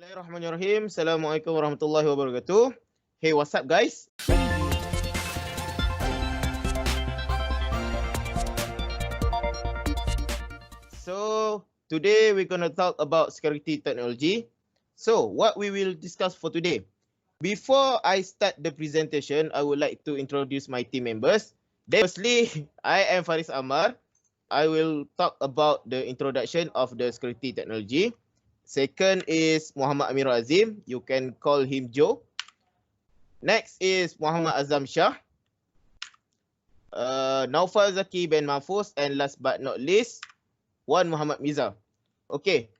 Bismillahirrahmanirrahim. Assalamualaikum warahmatullahi wabarakatuh. Hey, what's up guys? So, today we're going to talk about security technology. So, what we will discuss for today. Before I start the presentation, I would like to introduce my team members. Firstly, I am Faris Amar. I will talk about the introduction of the security technology. Second is Muhammad Amirul Azim. You can call him Joe. Next is Muhammad Azam Shah. Naufal Zaki bin Mahfuz. And last but not least, Wan Muhammad Miza. Okay.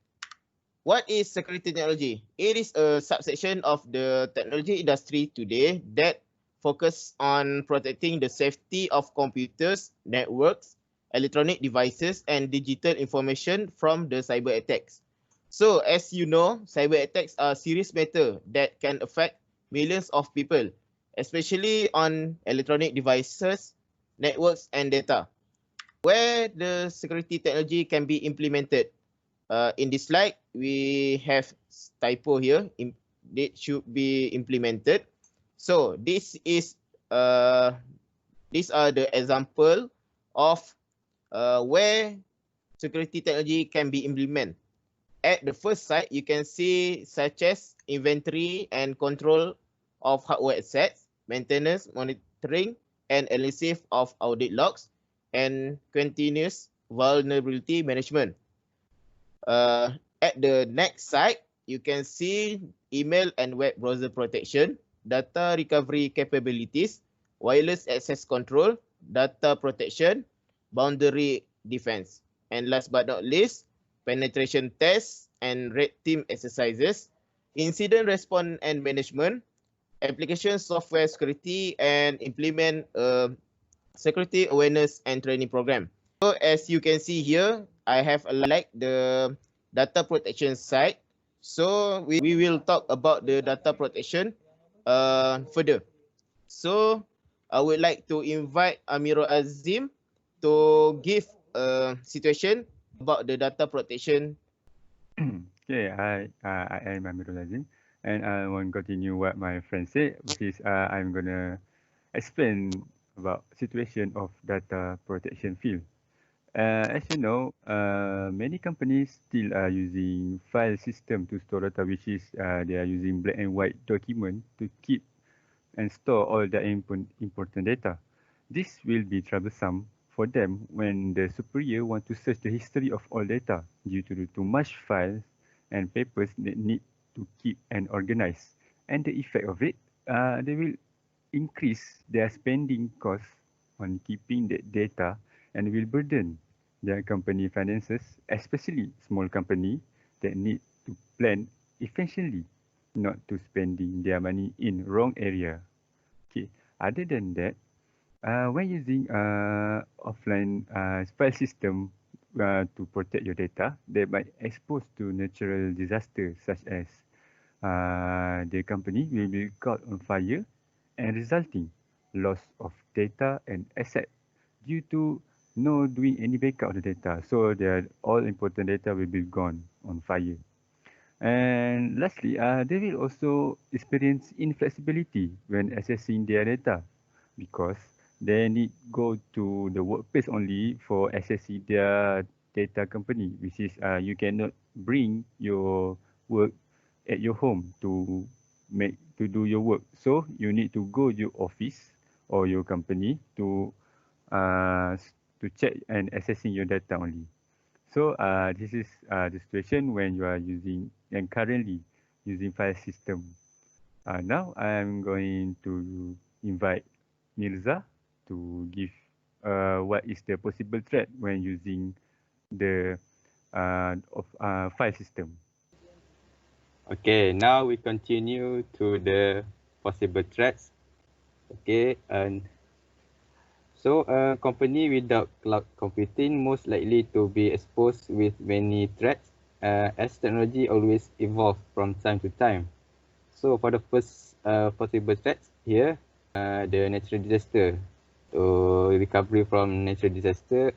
What is security technology? It is a subsection of the technology industry today that focus on protecting the safety of computers, networks, electronic devices, and digital information from the cyber attacks. So, as you know, cyber attacks are serious matter that can affect millions of people, especially on electronic devices, networks, and data. Where the security technology can be implemented. In this slide, we have typo here. It should be implemented. So these are the example of where security technology can be implemented. At the first side, you can see such as inventory and control of hardware assets, maintenance, monitoring, and analysis of audit logs, and continuous vulnerability management. At the next side, you can see email and web browser protection, data recovery capabilities, wireless access control, data protection, boundary defense. And last but not least, penetration tests and red team exercises, incident response and management, application software security, and implement a security awareness and training program. So as you can see here, I have like the data protection side. So we will talk about the data protection further. So I would like to invite Amirul Azim to give a situation about the data protection. Okay, I am Amirul Azim, and I want to continue what my friend said, which is I'm gonna explain about situation of data protection field. As you know, many companies still are using file system to store data, which is they are using black and white document to keep and store all their important data. This will be troublesome for them when the superior want to search the history of all data due to too much files and papers that need to keep and organize. And the effect of it, they will increase their spending costs on keeping the data and will burden their company finances, especially small company that need to plan efficiently, not to spending their money in wrong area. Okay. Other than that, when using offline file system to protect your data, they might expose to natural disasters such as the company will be caught on fire and resulting loss of data and asset due to no doing any backup of the data. So their all important data will be gone on fire. And lastly, they will also experience inflexibility when accessing their data because they need go to the workplace only for accessing their data company, which is you cannot bring your work at your home to do your work. So you need to go to your office or your company to check and accessing your data only. So this is the situation when you are using and currently using file system. Now I'm going to invite Mirza to give what is the possible threat when using the file system. Okay, now we continue to the possible threats. Okay, and so a company without cloud computing most likely to be exposed with many threats as technology always evolves from time to time. So for the first possible threats here, the natural disaster. So recovery from natural disaster,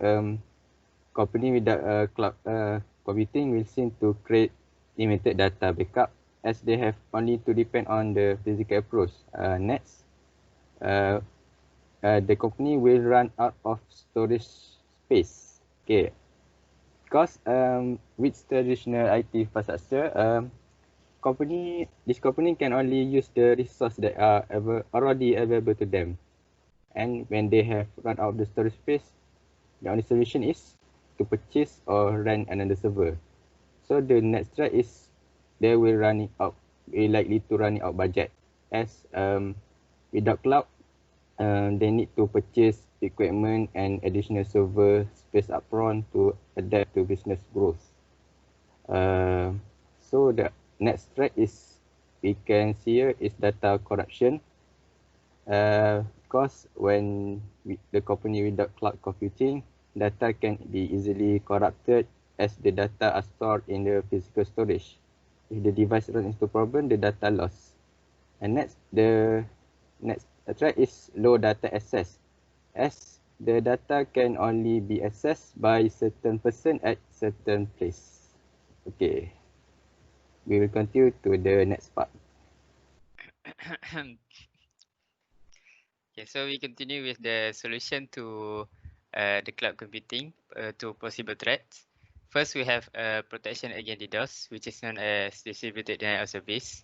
company without cloud computing will seem to create limited data backup as they have only to depend on the physical approach. Next, the company will run out of storage space. Okay, because with traditional IT infrastructure, this company can only use the resource that are already available to them. And when they have run out of the storage space, the only solution is to purchase or rent another server. So the next threat is they will likely to run out budget, as without cloud, they need to purchase equipment and additional server space upfront to adapt to business growth. So the next threat is we can see here is data corruption. Because when the company without cloud computing, data can be easily corrupted as the data are stored in the physical storage. If the device runs into problem, the data lost. And the next threat is low data access, as the data can only be accessed by certain person at certain place. Okay, we will continue to the next part. Okay, so we continue with the solution to the cloud computing to possible threats. First, we have protection against DDoS, which is known as distributed denial of service.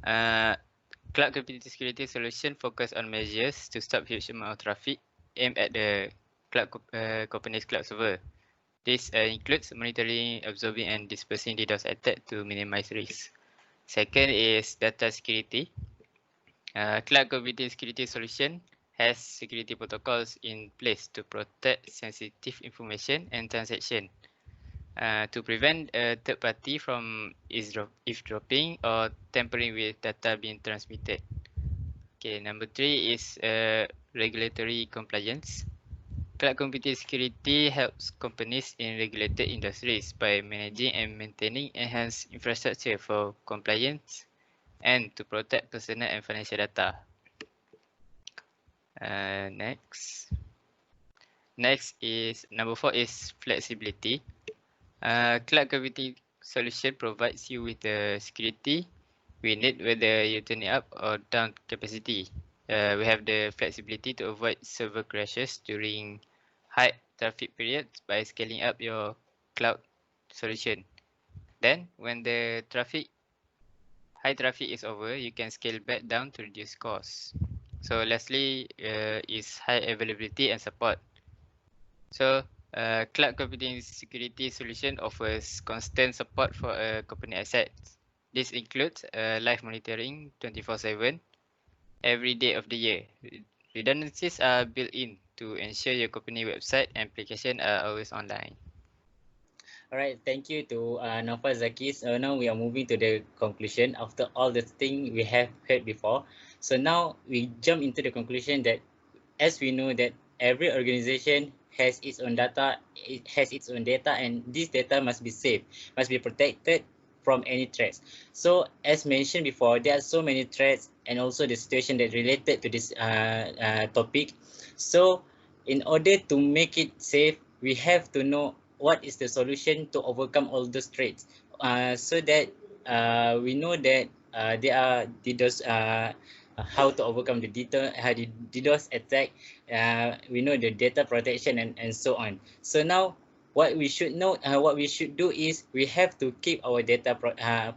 Cloud computing security solution focus on measures to stop huge amount of traffic aimed at the cloud company's cloud server. This includes monitoring, absorbing, and dispersing DDoS attack to minimize risk. Second is data security. Cloud computing security solution has security protocols in place to protect sensitive information and transaction, to prevent a third party from eavesdropping or tampering with data being transmitted. Okay, number 3 is regulatory compliance. Cloud computing security helps companies in regulated industries by managing and maintaining enhanced infrastructure for compliance and to protect personal and financial data. Next is number 4 is flexibility. Cloud computing solution provides you with the security we need whether you turn it up or down capacity. We have the flexibility to avoid server crashes during high traffic periods by scaling up your cloud solution. Then when the high traffic is over, you can scale back down to reduce costs. So lastly is high availability and support. So cloud computing security solution offers constant support for company assets. This includes live monitoring 24/7 every day of the year. Redundancies are built in to ensure your company website and application are always online. All right, thank you to Naufal, Zaki. So now we are moving to the conclusion after all the things we have heard before. So now we jump into the conclusion that, as we know that every organization has its own data, and this data must be safe, must be protected from any threats. So as mentioned before, there are so many threats and also the situation that related to this topic. So in order to make it safe, we have to know what is the solution to overcome all those threats, so that we know that there are DDoS, how to overcome the DDoS attack. We know the data protection and so on. So now what we should know, what we should do is we have to keep our data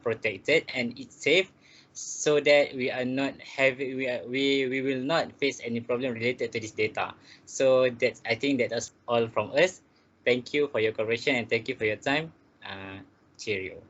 protected and it's safe, so that we are not having we will not face any problem related to this data. So that's, I think that's all from us. Thank you for your cooperation and thank you for your time. Cheerio.